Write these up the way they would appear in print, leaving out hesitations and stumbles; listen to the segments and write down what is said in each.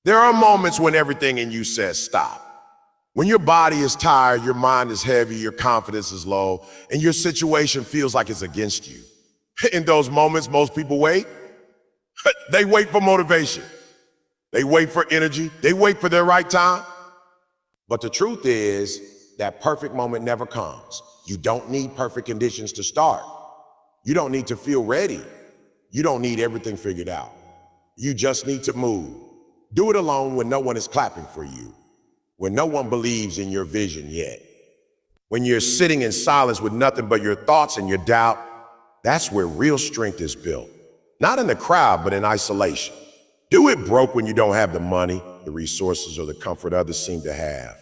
There are moments when everything in you says stop. When your body is tired, your mind is heavy, your confidence is low, and your situation feels like it's against you. In those moments, most people wait. They wait for motivation. They wait for energy. They wait for their right time. But the truth is that perfect moment never comes. You don't need perfect conditions to start. You don't need to feel ready. You don't need everything figured out. You just need to move. Do it alone when no one is clapping for you, when no one believes in your vision yet. When you're sitting in silence with nothing but your thoughts and your doubt, that's where real strength is built. Not in the crowd, but in isolation. Do it broke when you don't have the money, the resources, or the comfort others seem to have.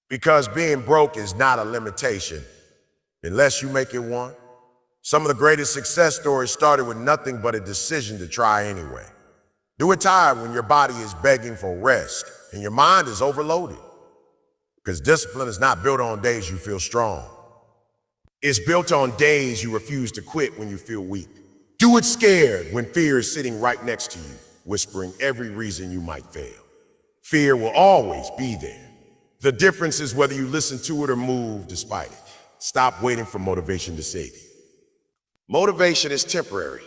Because being broke is not a limitation, unless you make it one. Some of the greatest success stories started with nothing but a decision to try anyway. Do it tired when your body is begging for rest and your mind is overloaded. Because discipline is not built on days you feel strong. It's built on days you refuse to quit when you feel weak. Do it scared when fear is sitting right next to you, whispering every reason you might fail. Fear will always be there. The difference is whether you listen to it or move despite it. Stop waiting for motivation to save you. Motivation is temporary.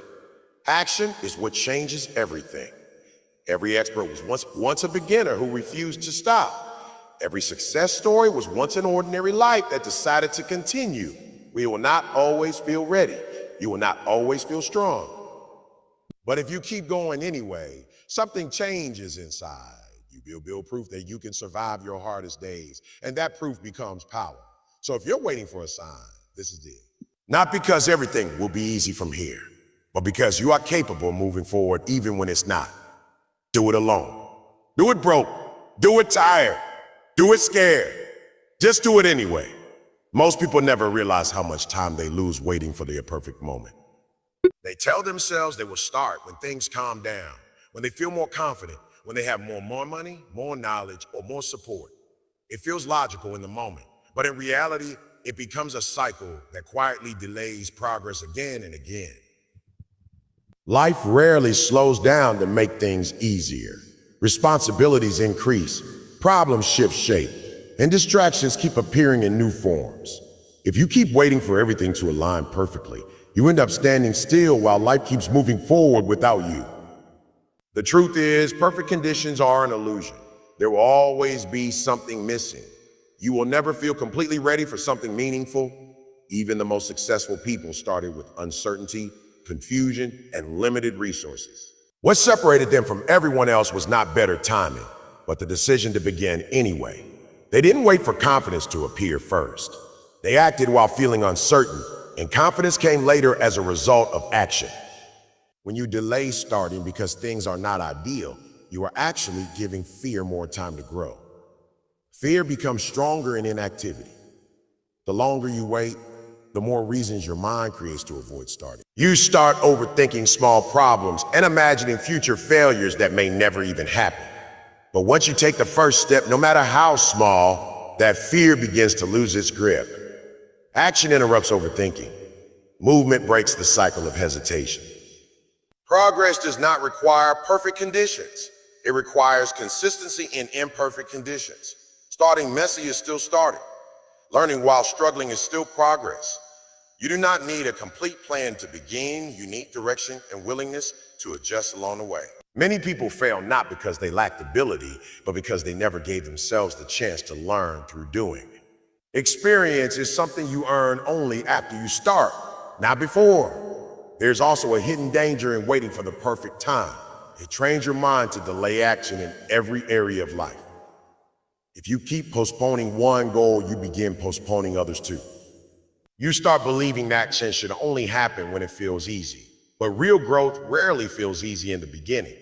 Action is what changes everything. Every expert was once a beginner who refused to stop. Every success story was once an ordinary life that decided to continue. We will not always feel ready. You will not always feel strong. But if you keep going anyway, something changes inside. You build proof that you can survive your hardest days, and that proof becomes power. So if you're waiting for a sign, this is it. Not because everything will be easy from here, but because you are capable of moving forward even when it's not. Do it alone. Do it broke. Do it tired. Do it scared. Just do it anyway. Most people never realize how much time they lose waiting for their perfect moment. They tell themselves they will start when things calm down, when they feel more confident, when they have more money, more knowledge, or more support. It feels logical in the moment, but in reality, it becomes a cycle that quietly delays progress again and again. Life rarely slows down to make things easier. Responsibilities increase, problems shift shape, and distractions keep appearing in new forms. If you keep waiting for everything to align perfectly, you end up standing still while life keeps moving forward without you. The truth is, perfect conditions are an illusion. There will always be something missing. You will never feel completely ready for something meaningful. Even the most successful people started with uncertainty, confusion, and limited resources. What separated them from everyone else was not better timing, but the decision to begin anyway. They didn't wait for confidence to appear first. They acted while feeling uncertain, and confidence came later as a result of action. When you delay starting because things are not ideal, you are actually giving fear more time to grow. Fear becomes stronger in inactivity. The longer you wait, the more reasons your mind creates to avoid starting. You start overthinking small problems and imagining future failures that may never even happen. But once you take the first step, no matter how small, that fear begins to lose its grip. Action interrupts overthinking. Movement breaks the cycle of hesitation. Progress does not require perfect conditions. It requires consistency in imperfect conditions. Starting messy is still starting. Learning while struggling is still progress. You do not need a complete plan to begin. You need direction and willingness to adjust along the way. Many people fail not because they lacked ability, but because they never gave themselves the chance to learn through doing. Experience is something you earn only after you start, not before. There's also a hidden danger in waiting for the perfect time. It trains your mind to delay action in every area of life. If you keep postponing one goal, you begin postponing others too. You start believing action should only happen when it feels easy. But real growth rarely feels easy in the beginning.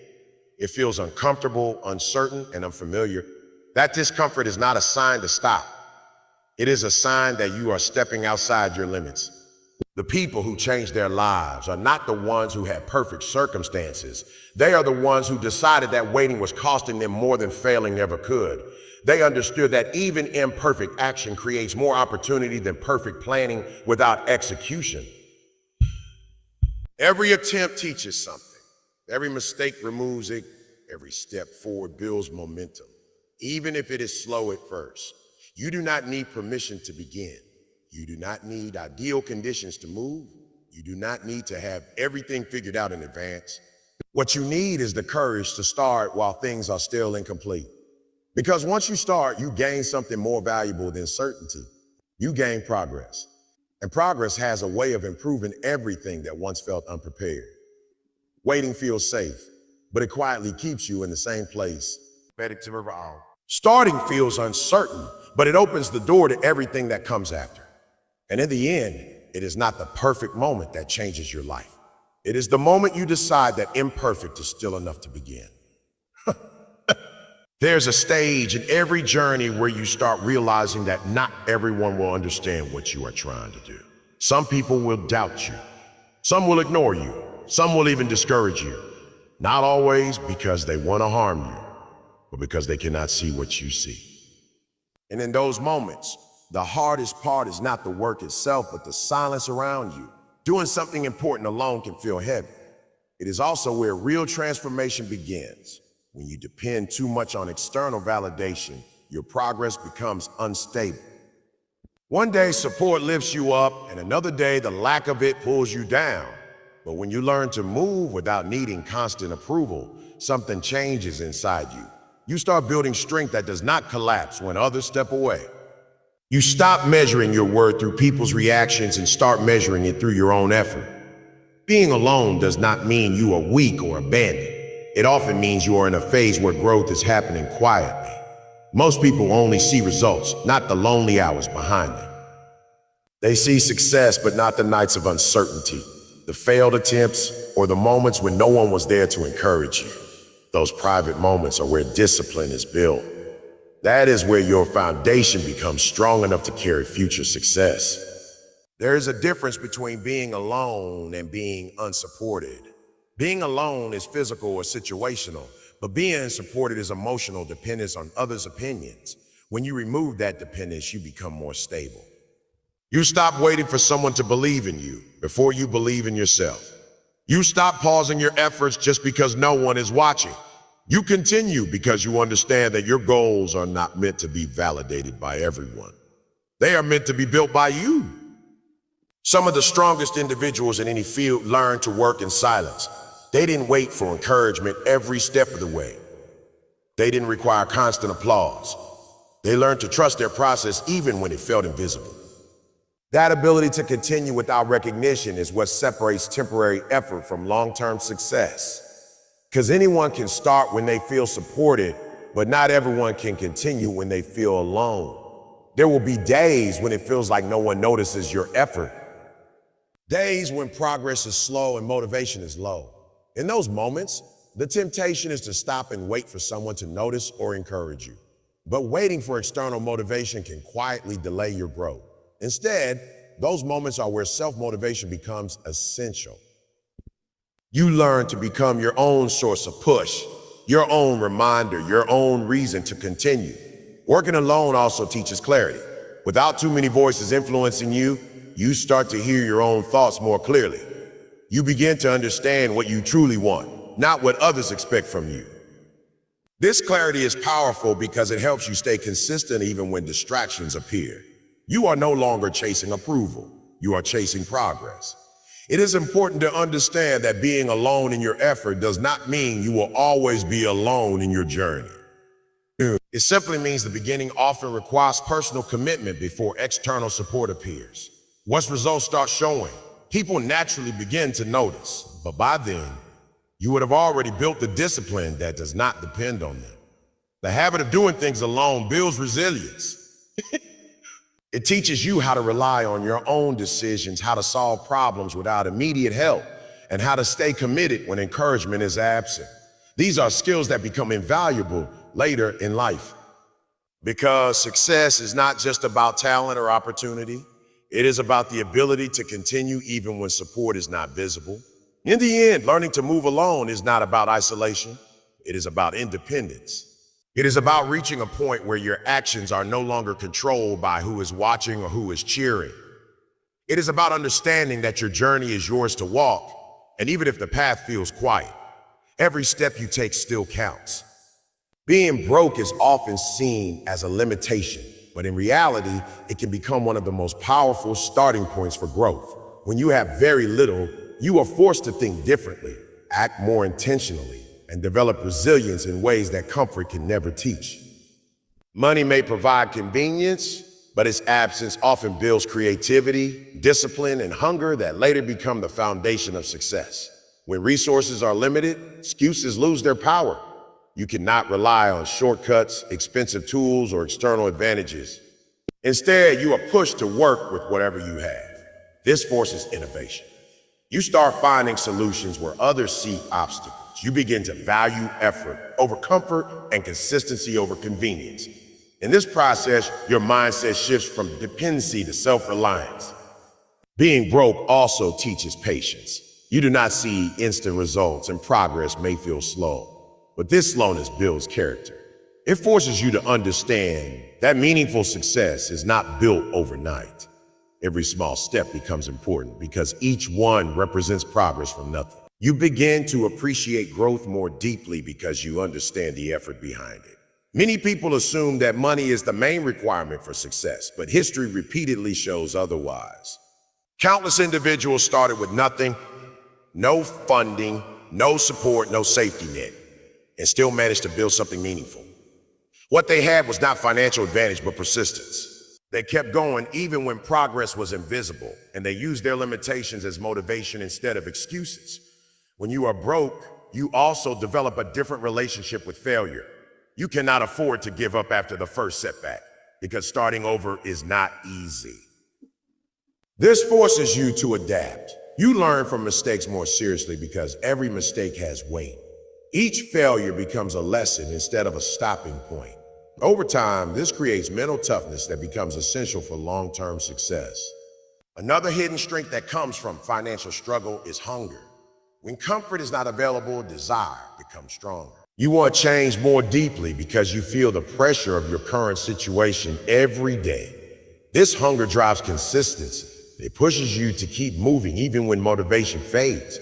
It feels uncomfortable, uncertain, and unfamiliar. That discomfort is not a sign to stop. It is a sign that you are stepping outside your limits. The people who change their lives are not the ones who had perfect circumstances. They are the ones who decided that waiting was costing them more than failing ever could. They understood that even imperfect action creates more opportunity than perfect planning without execution. Every attempt teaches something. Every mistake removes it. Every step forward builds momentum, even if it is slow at first. You do not need permission to begin. You do not need ideal conditions to move. You do not need to have everything figured out in advance. What you need is the courage to start while things are still incomplete. Because once you start, you gain something more valuable than certainty. You gain progress. And progress has a way of improving everything that once felt unprepared. Waiting feels safe, but it quietly keeps you in the same place. Starting feels uncertain, but it opens the door to everything that comes after. And in the end, it is not the perfect moment that changes your life. It is the moment you decide that imperfect is still enough to begin. There's a stage in every journey where you start realizing that not everyone will understand what you are trying to do. Some people will doubt you. Some will ignore you. Some will even discourage you. Not always because they want to harm you, but because they cannot see what you see. And in those moments, the hardest part is not the work itself, but the silence around you. Doing something important alone can feel heavy. It is also where real transformation begins. When you depend too much on external validation, your progress becomes unstable. One day, support lifts you up, and another day, the lack of it pulls you down. But when you learn to move without needing constant approval, something changes inside you. You start building strength that does not collapse when others step away. You stop measuring your worth through people's reactions and start measuring it through your own effort. Being alone does not mean you are weak or abandoned. It often means you are in a phase where growth is happening quietly. Most people only see results, not the lonely hours behind them. They see success, but not the nights of uncertainty, the failed attempts, or the moments when no one was there to encourage you. Those private moments are where discipline is built. That is where your foundation becomes strong enough to carry future success. There is a difference between being alone and being unsupported. Being alone is physical or situational, but being supported is emotional dependence on others' opinions. When you remove that dependence, you become more stable. You stop waiting for someone to believe in you before you believe in yourself. You stop pausing your efforts just because no one is watching. You continue because you understand that your goals are not meant to be validated by everyone. They are meant to be built by you. Some of the strongest individuals in any field learn to work in silence. They didn't wait for encouragement every step of the way. They didn't require constant applause. They learned to trust their process even when it felt invisible. That ability to continue without recognition is what separates temporary effort from long-term success. Because anyone can start when they feel supported, but not everyone can continue when they feel alone. There will be days when it feels like no one notices your effort. Days when progress is slow and motivation is low. In those moments, the temptation is to stop and wait for someone to notice or encourage you. But waiting for external motivation can quietly delay your growth. Instead, those moments are where self-motivation becomes essential. You learn to become your own source of push, your own reminder, your own reason to continue. Working alone also teaches clarity. Without too many voices influencing you, you start to hear your own thoughts more clearly. You begin to understand what you truly want, not what others expect from you. This clarity is powerful because it helps you stay consistent even when distractions appear. You are no longer chasing approval. You are chasing progress. It is important to understand that being alone in your effort does not mean you will always be alone in your journey. It simply means the beginning often requires personal commitment before external support appears. Once results start showing, people naturally begin to notice, but by then, you would have already built the discipline that does not depend on them. The habit of doing things alone builds resilience. It teaches you how to rely on your own decisions, how to solve problems without immediate help, and how to stay committed when encouragement is absent. These are skills that become invaluable later in life. Because success is not just about talent or opportunity. It is about the ability to continue even when support is not visible. In the end, learning to move alone is not about isolation. It is about independence. It is about reaching a point where your actions are no longer controlled by who is watching or who is cheering. It is about understanding that your journey is yours to walk, and even if the path feels quiet. Every step you take still counts. Being broke is often seen as a limitation, but in reality, it can become one of the most powerful starting points for growth. When you have very little, you are forced to think differently, act more intentionally, and develop resilience in ways that comfort can never teach. Money may provide convenience, but its absence often builds creativity, discipline, and hunger that later become the foundation of success. When resources are limited, excuses lose their power. You cannot rely on shortcuts, expensive tools, or external advantages. Instead, you are pushed to work with whatever you have. This forces innovation. You start finding solutions where others see obstacles. You begin to value effort over comfort and consistency over convenience. In this process, your mindset shifts from dependency to self-reliance. Being broke also teaches patience. You do not see instant results and progress may feel slow, but this slowness builds character. It forces you to understand that meaningful success is not built overnight. Every small step becomes important because each one represents progress from nothing. You begin to appreciate growth more deeply because you understand the effort behind it. Many people assume that money is the main requirement for success, but history repeatedly shows otherwise. Countless individuals started with nothing, no funding, no support, no safety net, and still managed to build something meaningful. What they had was not financial advantage, but persistence. They kept going even when progress was invisible, and they used their limitations as motivation instead of excuses. When you are broke, you also develop a different relationship with failure. You cannot afford to give up after the first setback, because starting over is not easy. This forces you to adapt. You learn from mistakes more seriously because every mistake has weight. Each failure becomes a lesson instead of a stopping point. Over time, this creates mental toughness that becomes essential for long-term success. Another hidden strength that comes from financial struggle is hunger. When comfort is not available, desire becomes stronger. You want change more deeply because you feel the pressure of your current situation every day. This hunger drives consistency. It pushes you to keep moving even when motivation fades.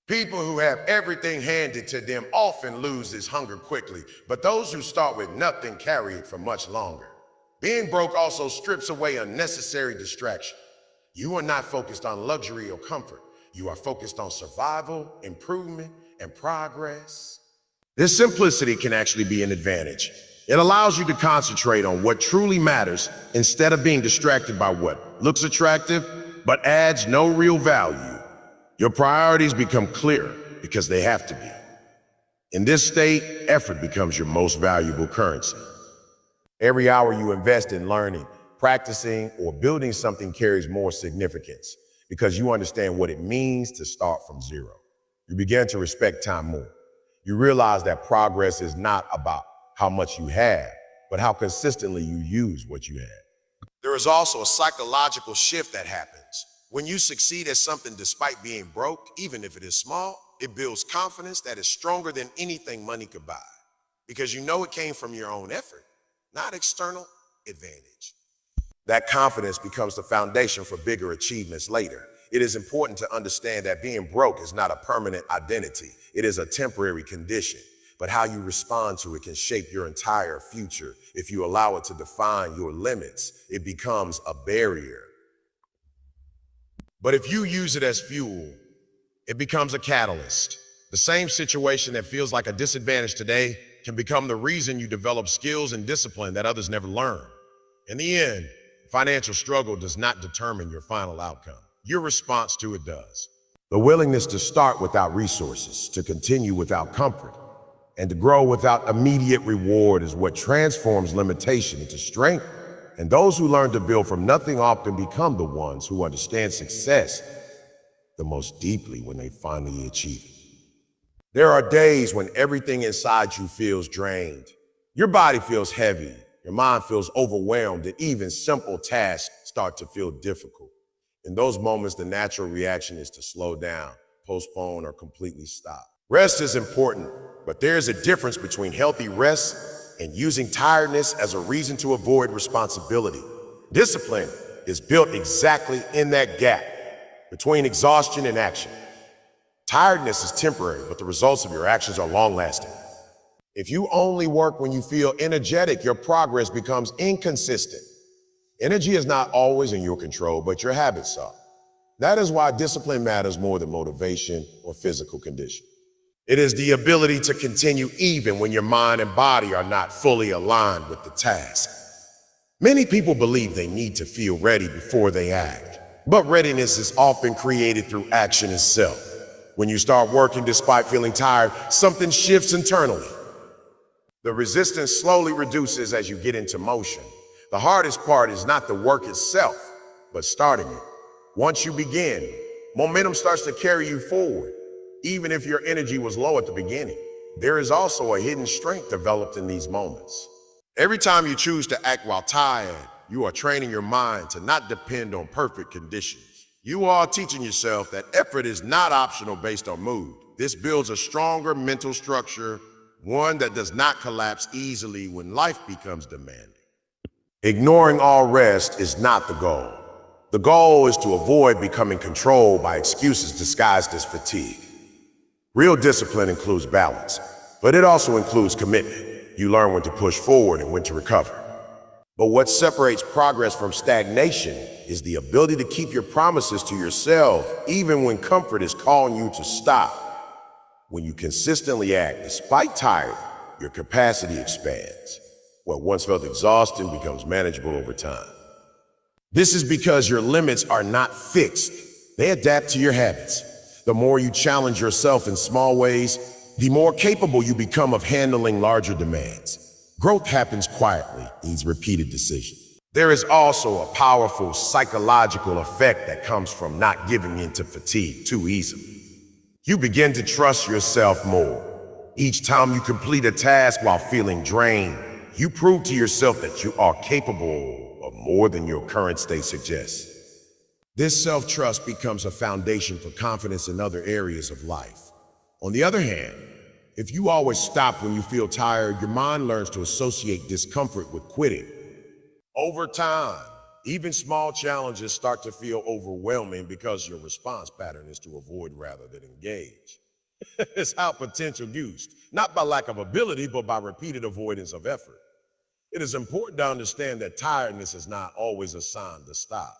People who have everything handed to them often lose this hunger quickly, but those who start with nothing carry it for much longer. Being broke also strips away unnecessary distraction. You are not focused on luxury or comfort. You are focused on survival, improvement, and progress. This simplicity can actually be an advantage. It allows you to concentrate on what truly matters instead of being distracted by what looks attractive but adds no real value. Your priorities become clearer because they have to be. In this state, effort becomes your most valuable currency. Every hour you invest in learning, practicing, or building something carries more significance because you understand what it means to start from zero. You begin to respect time more. You realize that progress is not about how much you have, but how consistently you use what you have. There is also a psychological shift that happens. When you succeed at something despite being broke, even if it is small, it builds confidence that is stronger than anything money could buy. Because you know it came from your own effort, not external advantage. That confidence becomes the foundation for bigger achievements later. It is important to understand that being broke is not a permanent identity. It is a temporary condition, but how you respond to it can shape your entire future. If you allow it to define your limits, it becomes a barrier. But if you use it as fuel, it becomes a catalyst. The same situation that feels like a disadvantage today can become the reason you develop skills and discipline that others never learn. In the end, financial struggle does not determine your final outcome. Your response to it does. The willingness to start without resources, to continue without comfort, and to grow without immediate reward is what transforms limitation into strength. And those who learn to build from nothing often become the ones who understand success the most deeply when they finally achieve it. There are days when everything inside you feels drained. Your body feels heavy, your mind feels overwhelmed, and even simple tasks start to feel difficult. In those moments, the natural reaction is to slow down, postpone, or completely stop. Rest is important, but there is a difference between healthy rest and using tiredness as a reason to avoid responsibility. Discipline is built exactly in that gap between exhaustion and action. Tiredness is temporary, but the results of your actions are long-lasting. If you only work when you feel energetic, your progress becomes inconsistent. Energy is not always in your control, but your habits are. That is why discipline matters more than motivation or physical condition. It is the ability to continue even when your mind and body are not fully aligned with the task. Many people believe they need to feel ready before they act, but readiness is often created through action itself. When you start working despite feeling tired, something shifts internally. The resistance slowly reduces as you get into motion. The hardest part is not the work itself, but starting it. Once you begin, momentum starts to carry you forward, even if your energy was low at the beginning. There is also a hidden strength developed in these moments. Every time you choose to act while tired, you are training your mind to not depend on perfect conditions. You are teaching yourself that effort is not optional based on mood. This builds a stronger mental structure, one that does not collapse easily when life becomes demanding. Ignoring all rest is not the goal. The goal is to avoid becoming controlled by excuses disguised as fatigue. Real discipline includes balance, but it also includes commitment. You learn when to push forward and when to recover. But what separates progress from stagnation is the ability to keep your promises to yourself, even when comfort is calling you to stop. When you consistently act despite tired, your capacity expands. What once felt exhausting becomes manageable over time. This is because your limits are not fixed. They adapt to your habits. The more you challenge yourself in small ways, the more capable you become of handling larger demands. Growth happens quietly, needs repeated decision. There is also a powerful psychological effect that comes from not giving in to fatigue too easily. You begin to trust yourself more. Each time you complete a task while feeling drained, you prove to yourself that you are capable of more than your current state suggests. This self-trust becomes a foundation for confidence in other areas of life. On the other hand, if you always stop when you feel tired, your mind learns to associate discomfort with quitting. Over time, even small challenges start to feel overwhelming because your response pattern is to avoid rather than engage. It's how potential used, not by lack of ability, but by repeated avoidance of effort. It is important to understand that tiredness is not always a sign to stop.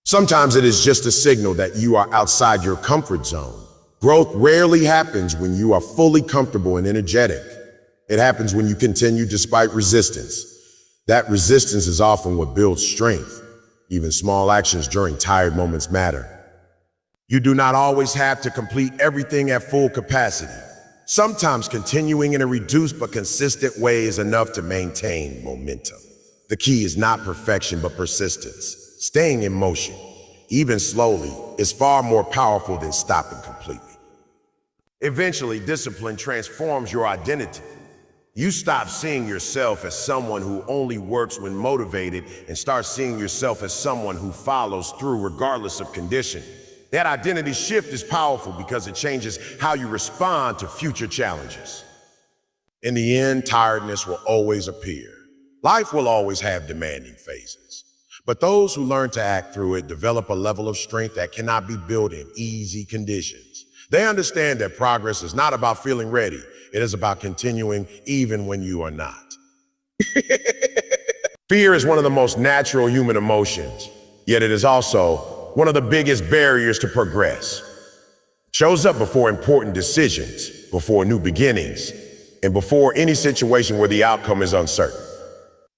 Sometimes it is just a signal that you are outside your comfort zone. Growth rarely happens when you are fully comfortable and energetic. It happens when you continue despite resistance. That resistance is often what builds strength. Even small actions during tired moments matter. You do not always have to complete everything at full capacity. Sometimes continuing in a reduced but consistent way is enough to maintain momentum. The key is not perfection but persistence. Staying in motion, even slowly, is far more powerful than stopping completely. Eventually, discipline transforms your identity. You stop seeing yourself as someone who only works when motivated and start seeing yourself as someone who follows through regardless of condition. That identity shift is powerful because it changes how you respond to future challenges. In the end, tiredness will always appear. Life will always have demanding phases. But those who learn to act through it develop a level of strength that cannot be built in easy conditions. They understand that progress is not about feeling ready. It is about continuing even when you are not. Fear is one of the most natural human emotions, yet it is also one of the biggest barriers to progress. It shows up before important decisions, before new beginnings, and before any situation where the outcome is uncertain.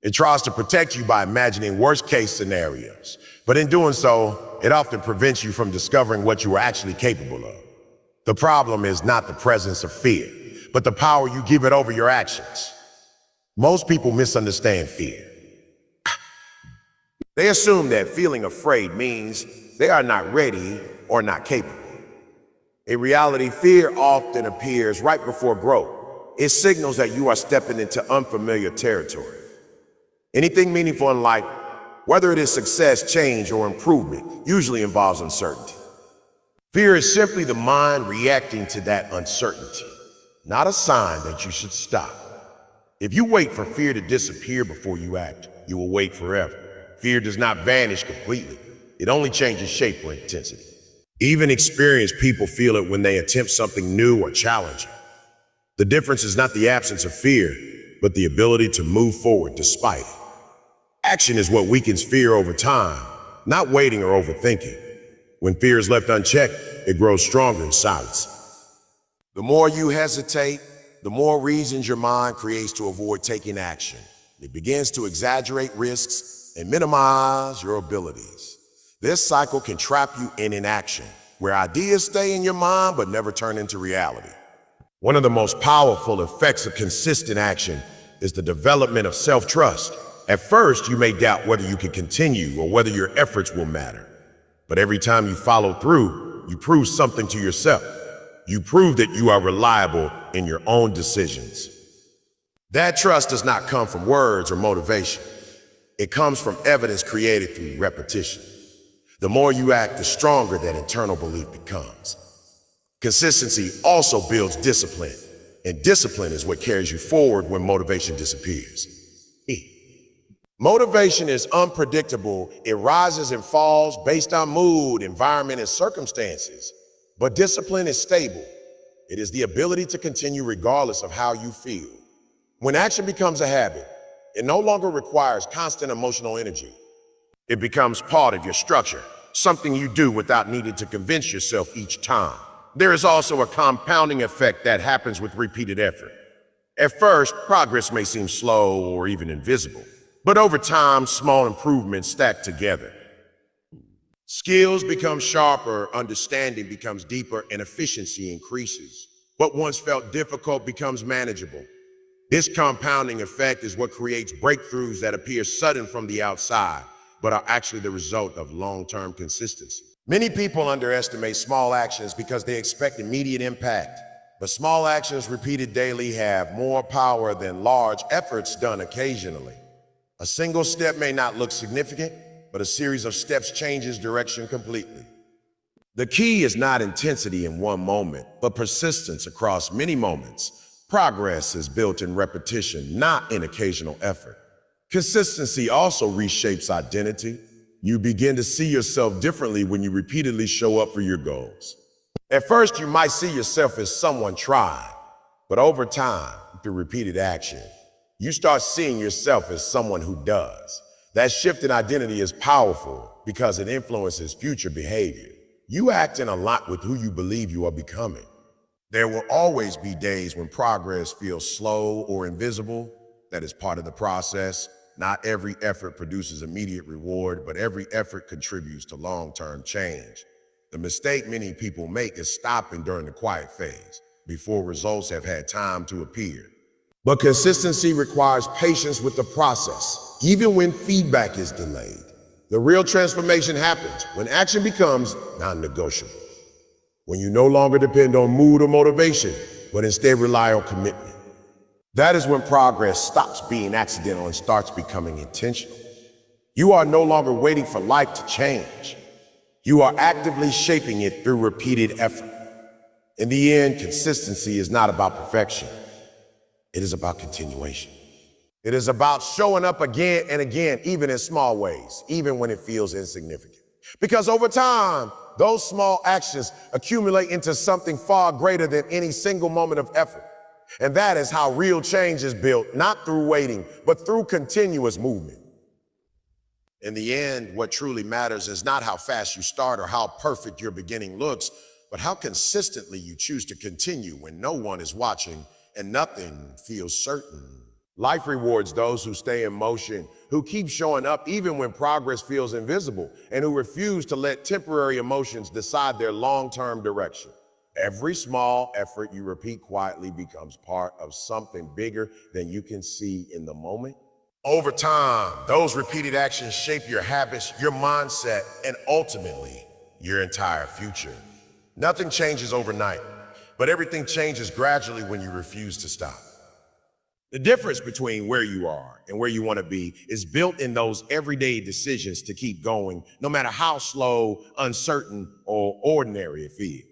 It tries to protect you by imagining worst-case scenarios, but in doing so, it often prevents you from discovering what you are actually capable of. The problem is not the presence of fear, but the power you give it over your actions. Most people misunderstand fear. They assume that feeling afraid means they are not ready or not capable. In reality, fear often appears right before growth. It signals that you are stepping into unfamiliar territory. Anything meaningful in life, whether it is success, change, or improvement, usually involves uncertainty. Fear is simply the mind reacting to that uncertainty, not a sign that you should stop. If you wait for fear to disappear before you act, you will wait forever. Fear does not vanish completely. It only changes shape or intensity. Even experienced people feel it when they attempt something new or challenging. The difference is not the absence of fear, but the ability to move forward despite it. Action is what weakens fear over time, not waiting or overthinking. When fear is left unchecked, it grows stronger in silence. The more you hesitate, the more reasons your mind creates to avoid taking action. It begins to exaggerate risks and minimize your abilities. This cycle can trap you in inaction, where ideas stay in your mind but never turn into reality. One of the most powerful effects of consistent action is the development of self-trust. At first, you may doubt whether you can continue or whether your efforts will matter. But every time you follow through, you prove something to yourself. You prove that you are reliable in your own decisions. That trust does not come from words or motivation. It comes from evidence created through repetition. The more you act, the stronger that internal belief becomes. Consistency also builds discipline, and discipline is what carries you forward when motivation disappears. Motivation is unpredictable. It rises and falls based on mood, environment, and circumstances. But discipline is stable. It is the ability to continue regardless of how you feel. When action becomes a habit, it no longer requires constant emotional energy. It becomes part of your structure, something you do without needing to convince yourself each time. There is also a compounding effect that happens with repeated effort. At first, progress may seem slow or even invisible, but over time, small improvements stack together. Skills become sharper, understanding becomes deeper, and efficiency increases. What once felt difficult becomes manageable. This compounding effect is what creates breakthroughs that appear sudden from the outside, but are actually the result of long-term consistency. Many people underestimate small actions because they expect immediate impact. But small actions repeated daily have more power than large efforts done occasionally. A single step may not look significant, but a series of steps changes direction completely. The key is not intensity in one moment, but persistence across many moments. Progress is built in repetition, not in occasional effort. Consistency also reshapes identity. You begin to see yourself differently when you repeatedly show up for your goals. At first, you might see yourself as someone trying, but over time, through repeated action, you start seeing yourself as someone who does. That shift in identity is powerful because it influences future behavior. You act in a lot with who you believe you are becoming. There will always be days when progress feels slow or invisible. That is part of the process. Not every effort produces immediate reward, but every effort contributes to long-term change. The mistake many people make is stopping during the quiet phase, before results have had time to appear. But consistency requires patience with the process, even when feedback is delayed. The real transformation happens when action becomes non-negotiable. When you no longer depend on mood or motivation, but instead rely on commitment. That is when progress stops being accidental and starts becoming intentional. You are no longer waiting for life to change. You are actively shaping it through repeated effort. In the end, consistency is not about perfection. It is about continuation. It is about showing up again and again, even in small ways, even when it feels insignificant. Because over time, those small actions accumulate into something far greater than any single moment of effort. And that is how real change is built, not through waiting, but through continuous movement. In the end, what truly matters is not how fast you start or how perfect your beginning looks, but how consistently you choose to continue when no one is watching and nothing feels certain. Life rewards those who stay in motion, who keep showing up even when progress feels invisible, and who refuse to let temporary emotions decide their long-term direction. Every small effort you repeat quietly becomes part of something bigger than you can see in the moment. Over time, those repeated actions shape your habits, your mindset, and ultimately, your entire future. Nothing changes overnight, but everything changes gradually when you refuse to stop. The difference between where you are and where you want to be is built in those everyday decisions to keep going, no matter how slow, uncertain, or ordinary it feels.